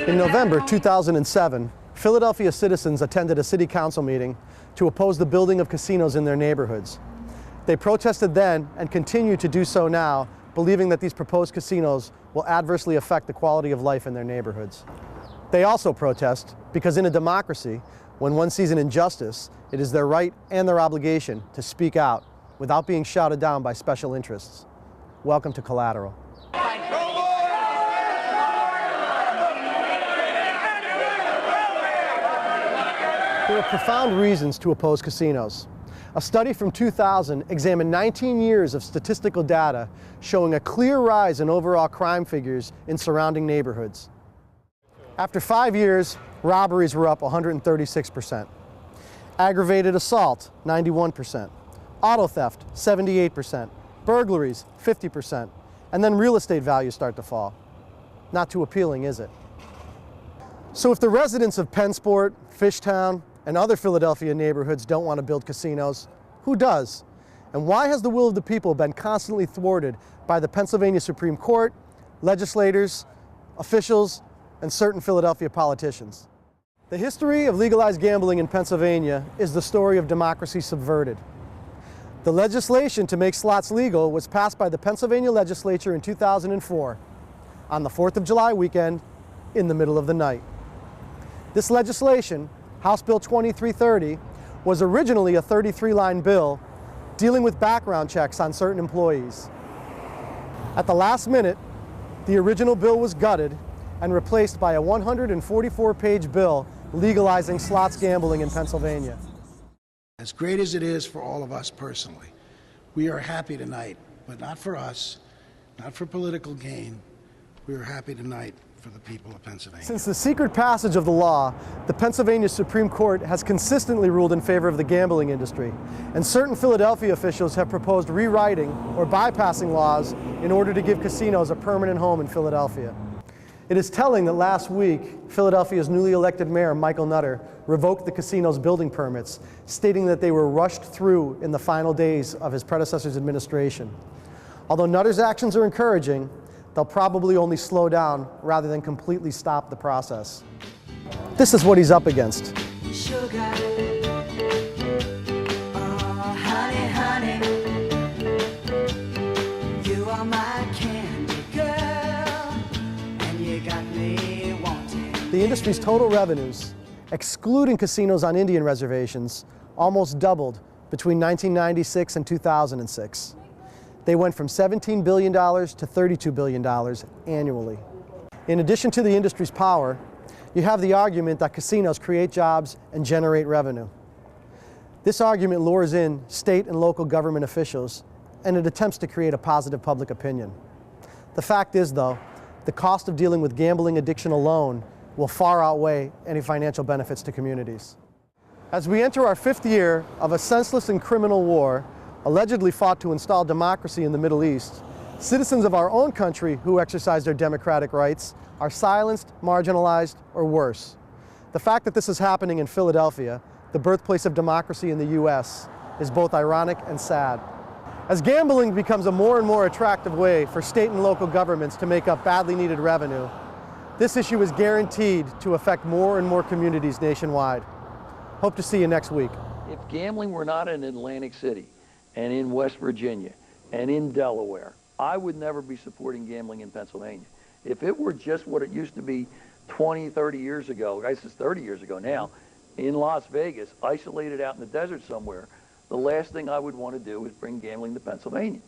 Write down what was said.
In November 2007, Philadelphia citizens attended a city council meeting to oppose the building of casinos in their neighborhoods. They protested then and continue to do so now, believing that these proposed casinos will adversely affect the quality of life in their neighborhoods. They also protest because in a democracy, when one sees an injustice, it is their right and their obligation to speak out without being shouted down by special interests. Welcome to Collateral. There are profound reasons to oppose casinos. A study from 2000 examined 19 years of statistical data showing a clear rise in overall crime figures in surrounding neighborhoods. After 5 years, robberies were up 136%. Aggravated assault, 91%. Auto theft, 78%. Burglaries, 50%. And then real estate values start to fall. Not too appealing, is it? So if the residents of Pennsport, Fishtown, and other Philadelphia neighborhoods don't want to build casinos, who does? And why has the will of the people been constantly thwarted by the Pennsylvania Supreme Court, legislators, officials, and certain Philadelphia politicians? The history of legalized gambling in Pennsylvania is the story of democracy subverted. The legislation to make slots legal was passed by the Pennsylvania legislature in 2004, on the 4th of July weekend, in the middle of the night. This legislation, House Bill 2330, was originally a 33-line bill dealing with background checks on certain employees. At the last minute, the original bill was gutted and replaced by a 144-page bill legalizing slots gambling in Pennsylvania. As great as it is for all of us personally, we are happy tonight, but not for us, not for political gain. We are happy tonight for the people of Pennsylvania. Since the secret passage of the law, the Pennsylvania Supreme Court has consistently ruled in favor of the gambling industry, and certain Philadelphia officials have proposed rewriting or bypassing laws in order to give casinos a permanent home in Philadelphia. It is telling that last week, Philadelphia's newly elected mayor, Michael Nutter, revoked the casino's building permits, stating that they were rushed through in the final days of his predecessor's administration. Although Nutter's actions are encouraging, they'll probably only slow down rather than completely stop the process. This is what he's up against. Sugar. Oh, honey, honey. You are my candy girl, and you got me wanting. The industry's total revenues, excluding casinos on Indian reservations, almost doubled between 1996 and 2006. They went from $17 billion to $32 billion annually. In addition to the industry's power, you have the argument that casinos create jobs and generate revenue. This argument lures in state and local government officials, and it attempts to create a positive public opinion. The fact is, though, the cost of dealing with gambling addiction alone will far outweigh any financial benefits to communities. As we enter our 5th year of a senseless and criminal war, allegedly fought to install democracy in the Middle East, citizens of our own country who exercise their democratic rights are silenced, marginalized, or worse. The fact that this is happening in Philadelphia, the birthplace of democracy in the U.S., is both ironic and sad. As gambling becomes a more and more attractive way for state and local governments to make up badly needed revenue, this issue is guaranteed to affect more and more communities nationwide. Hope to see you next week. If gambling were not in Atlantic City, and in West Virginia, and in Delaware, I would never be supporting gambling in Pennsylvania. If it were just what it used to be 20, 30 years ago, I guess it's 30 years ago now, in Las Vegas, isolated out in the desert somewhere, the last thing I would want to do is bring gambling to Pennsylvania.